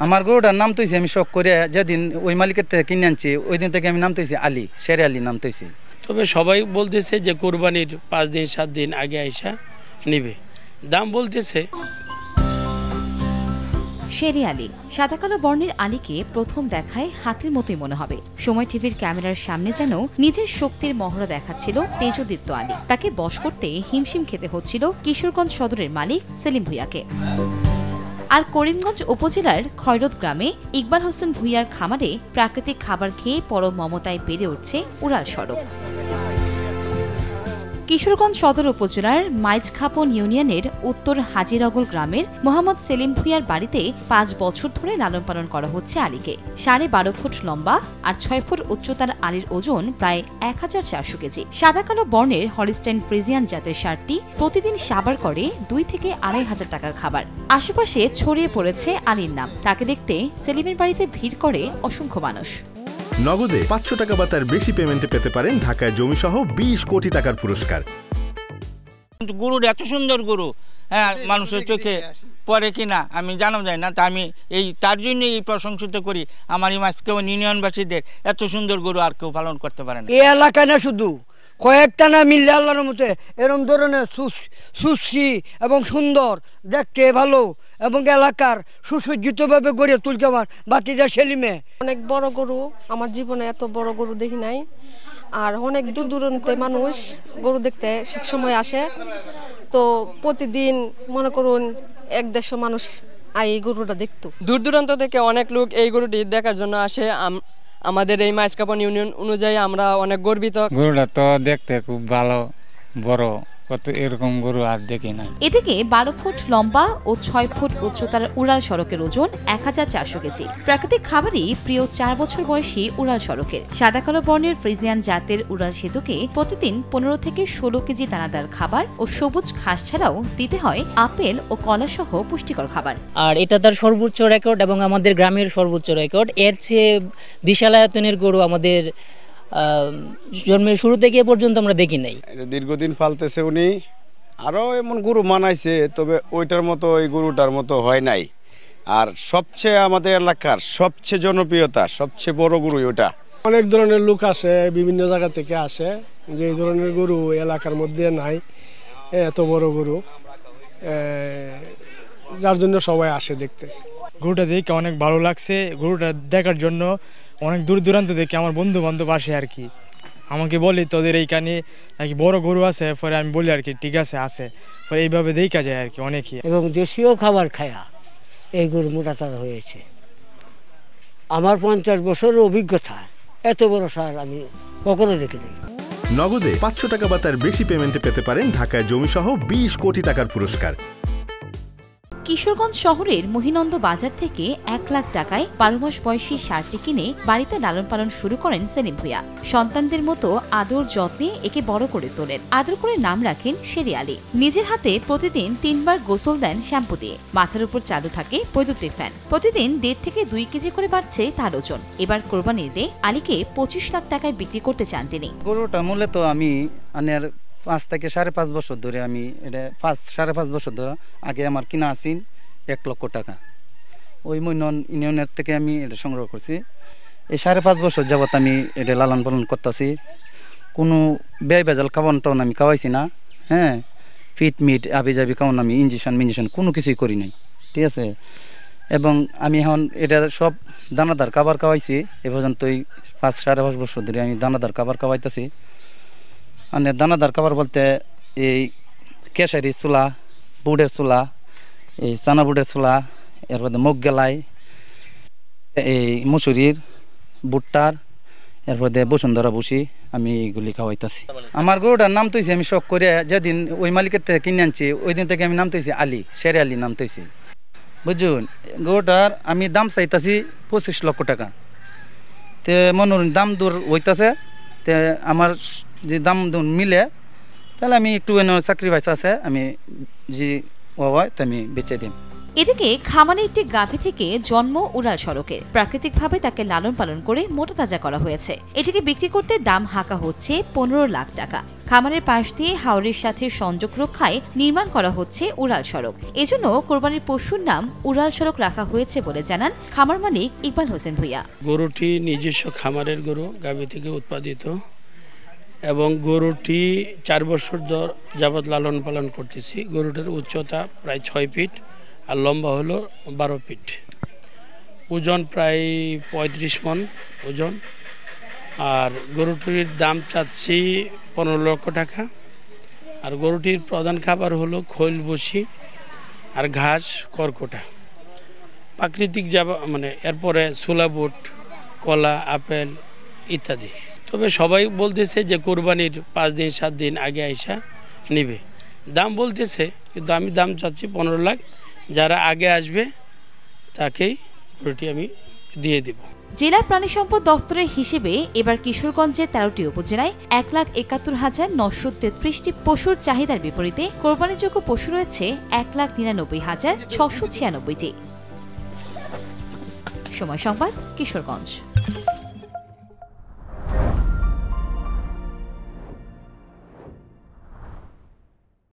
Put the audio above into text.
আমার গরুটার নাম তৈছি আমি শখ করে যেদিন ওই মালিকের থেকে কিনে আনছি ওই দিন থেকে আমি নাম তৈছি আলী, শেরে আলী নাম তৈছি। তবে সবাই বলতেছে যে কোরবানির 5 দিন 7 দিন আগে আইসা নিবে, দাম বলতেছে। শেরে আলী সাদা কালো বর্ণের আলীকে প্রথম দেখায় হাতির মতোই মনে হবে। সময় টিভির ক্যামেরার সামনে যেন নিজের শক্তির মহড়া দেখাচ্ছিল তেজদীপ্ত আলী। তাকে বশ করতে হিমশিম খেতে হচ্ছিল কিশোরগঞ্জ সদরের মালিক সেলিম ভূঁইয়াকে। আর করিমগঞ্জ উপজেলার খয়রত গ্রামে ইকবাল হোসেন ভূঁইয়ার খামারে প্রাকৃতিক খাবার খেয়ে পরম মমতায় বেড়ে উঠছে উড়াল সড়ক। কিশোরগঞ্জ সদর উপজেলার মাইজখাপন ইউনিয়নের উত্তর হাজিরগল গ্রামের মোহাম্মদ সেলিম ভূঁইয়ার বাড়িতে 5 বছর ধরে লালন পালন করা হচ্ছে আলীকে। 12.5 ফুট লম্বা আর 6 ফুট উচ্চতার আলীর ওজন প্রায় 1400 কেজি। সাদা কালো বর্ণের হলিস্টাইন ফ্রিজিয়ান জাতের ষাঁড়টি প্রতিদিন সাবার করে 2 থেকে 2500 টাকার খাবার। আশেপাশে ছড়িয়ে পড়েছে আলীর নাম। তাকে দেখতে সেলিমের বাড়িতে ভিড় করে অসংখ্য মানুষ। নগদে 500 টাকা বা তার বেশি পেমেন্টে পেতে পারেন ঢাকায় জমিসহ 20 কোটি টাকার পুরস্কার। গরুর এত সুন্দর গরু, হ্যাঁ, মানুষের চোখে পড়ে কিনা আমি জানা যায় না। তা আমি তার জন্য এই প্রশংসিত করি আমার এই মাঝখানে ইউনিয়নবাসীদের, এত সুন্দর গরু আর কেউ পালন করতে পারে না। এই এলাকায় না শুধু কয়েকটা না মিললে আল্লাহর মতে এরকম ধরনের সুশ্রী এবং সুন্দর দেখতে ভালো এবং এলাকার সুসজ্জিতভাবে গড়ে তুলতে আমার বাতিজা সেলিমে। অনেক বড় গরু, আমার জীবনে এত বড় গরু দেখি নাই। আর অনেক দূর দূরান্তে মানুষ গরু দেখতে সবসময় আসে। তো প্রতিদিন মনে করুন 100-150 মানুষ এই গরুটা দেখতো। দূর দূরান্ত থেকে অনেক লোক এই গরুটি দেখার জন্য আসে। আমাদের এই মাইজখাপন ইউনিয়ন অনুযায়ী আমরা অনেক গর্বিত। গরুটা তো দেখতে খুব ভালো, বড়, কত এরকম গরু আর দেখি নাই। এদিকে 12 ফুট লম্বা ও 6 ফুট উচ্চতার উড়াল সড়কের ওজন 1400 কেজি। প্রাকৃতিক খাবারই প্রিয় 4 বছর বয়সী উড়াল সড়কের। সাদা কালো বর্ণের ফ্রিজিয়ান জাতের উড়াল সেতুকে প্রতিদিন 15 থেকে 16 কেজি দানাদার খাবার ও সবুজ ঘাস ছাড়াও দিতে হয় আপেল ও কলা সহ পুষ্টিকর খাবার। আর এটা তার সর্বোচ্চ রেকর্ড এবং আমাদের গ্রামের সর্বোচ্চ রেকর্ড। এর চেয়ে বিশাল আয়তনের গরু আমাদের জন্মের শুরু থেকে পর্যন্ত আমরা দেখি নাই। দীর্ঘদিন পালতেছে উনি, আরও এমন গরু মানাইছে, তবে ওইটার মতো ওই গরুটার মতো হয় নাই। আর সবচেয়ে আমাদের এলাকার সবচেয়ে জনপ্রিয়তা, সবচেয়ে বড় গরু ওটা। অনেক ধরনের লোক আসে, বিভিন্ন জায়গা থেকে আসে, যে এই ধরনের গরু এলাকার মধ্যে নাই, এত বড় গরু, যার জন্য সবাই আসে দেখতে। গরুটা দেখে অনেক ভালো লাগছে। গরুটা দেখার জন্য অনেক দূর দূরান্ত থেকে আমার বন্ধু বান্ধব আসে আর কি। আমাকে বলি তোদের এইখানে নাকি বড় গরু আছে, পরে আমি বলি আর কি ঠিক আছে আছে, পরে এইভাবে দেখা যায় আর কি অনেকই। এবং দেশীয় খাবার খায়া এই গরু মোটাতাজা হয়েছে। আমার 50 বছরের অভিজ্ঞতা, এত বড় সার আমি কখনো দেখিনি। নগদে 500 টাকা বা তার বেশি পেমেন্টে পেতে পারেন ঢাকায় জমিসহ 20 কোটি টাকার পুরস্কার। কিশোরগঞ্জ শহরের মহিনন্দ বাজার থেকে 1 লাখ টাকায় 12 মাস বয়সী ষাঁড়টি কিনে বাড়িতে লালন পালন শুরু করেন সেলিম ভূঁইয়া। সন্তানদের মতো আদর যত্নে একে বড় করে তোলেন। আদর করে নাম রাখেন শেরে আলী। নিজের হাতে প্রতিদিন 3 বার গোসল দেন শ্যাম্পু দিয়ে। মাথার উপর চালু থাকে বৈদ্যুতিক ফ্যান। প্রতিদিন 1.5 থেকে 2 কেজি করে বাড়ছে তার ওজন। এবার কোরবানির ঈদে আলীকে 25 লাখ টাকায় বিক্রি করতে চান তিনি। গরুটা মূলত আমি 5 থেকে 5.5 বছর ধরে আমি এটা 5.5 বছর ধরে আগে আমার কিনা আছেন 1 লক্ষ টাকা। ওই মইনন ইউনিয়নের থেকে আমি এটা সংগ্রহ করছি। এই 5.5 বছর যাবত আমি এটা লালন পালন করতেছি। কোনো ব্যয় বেজাল খাওয়ান টাউন আমি খাওয়াইছি না, হ্যাঁ, ফিট মিট আবি যাবি খাওয়ান আমি ইঞ্জেকশন কোনো কিছুই করি নাই, ঠিক আছে। এবং আমি এখন এটা সব দানাদার খাবার খাওয়াইছি। এ পর্যন্তই 5-5.5 বছর ধরে আমি দানাদার খাবার খাওয়াইতেছি। মানে দানাদার খাবার বলতে এই কেশারি চুলা, বুটের চুলা, এই চানা বুটের চুলা, এরপরে মুগ গেলাই, এই মুসুরির ভুট্টার, এরপরে বসুন্ধরা বসি, আমি এইগুলি খাওয়াইতেছি। আমার গরুটার নাম তৈছি আমি শখ করে যেদিন ওই মালিকের থেকে কিনে আনছি ওই দিন থেকে আমি নাম তৈছি আলী, শেরে আলী নাম তৈছি, বুঝুন। গরুটার আমি দাম চাইতেছি 25 লক্ষ টাকা। তে মনোর দাম দূর হইতেছে, তে আমার যে দাম মিলে তাহলে আমি একটু চাকরি বাইসা আছে, আমি যে হয় তা আমি বেচে দিম। এদিকে খামারে একটি গাভী থেকে জন্ম উড়াল সড়কে প্রাকৃতিকভাবে তাকে লালন পালন করে মোটা তাজা করা হয়েছে। এটিকে বিক্রি করতে দাম হাঁকা হচ্ছে 15 লাখ টাকা। খামারের পাশ দিয়ে হাওরের সাথে সংযোগ রক্ষায় নির্মাণ করা হচ্ছে উড়াল সড়ক। এজন্য কোরবানির পশুর নাম উড়াল সড়ক রাখা হয়েছে বলে জানান খামার মালিক ইকবাল হোসেন ভূঁইয়া। গরুটি নিজস্ব খামারের গরু, গাভী থেকে উৎপাদিত এবং গরুটি 4 বছর যাবৎ লালন পালন করতেছি। গরুটার উচ্চতা প্রায় 6 ফিট আর লম্বা হলো 12 ফিট। ওজন প্রায় 35 মণ ওজন। আর গরুটির দাম চাচ্ছি 15 লক্ষ টাকা। আর গরুটির প্রধান খাবার হলো খৈল বসি আর ঘাস কর্কটা, প্রাকৃতিক মানে এরপরে ছোলা বুট, কলা, আপেল ইত্যাদি। তবে সবাই বলতেছে যে কোরবানির 5 দিন 7 দিন আগে আইসা নিবে। দাম বলতেছে, কিন্তু আমি দাম চাচ্ছি 15 লাখ। যারা আগে আসবে তাকেই গরুটি আমি দিয়ে দেব। জেলা প্রাণী সম্পদ দপ্তরের হিসেবে এবার কিশোরগঞ্জের 13টি উপজেলায় 1,71,933টি পশুর চাহিদার বিপরীতে কোরবানিযোগ্য পশু রয়েছে 1,99,696টি। সময় সংবাদ, কিশোরগঞ্জ।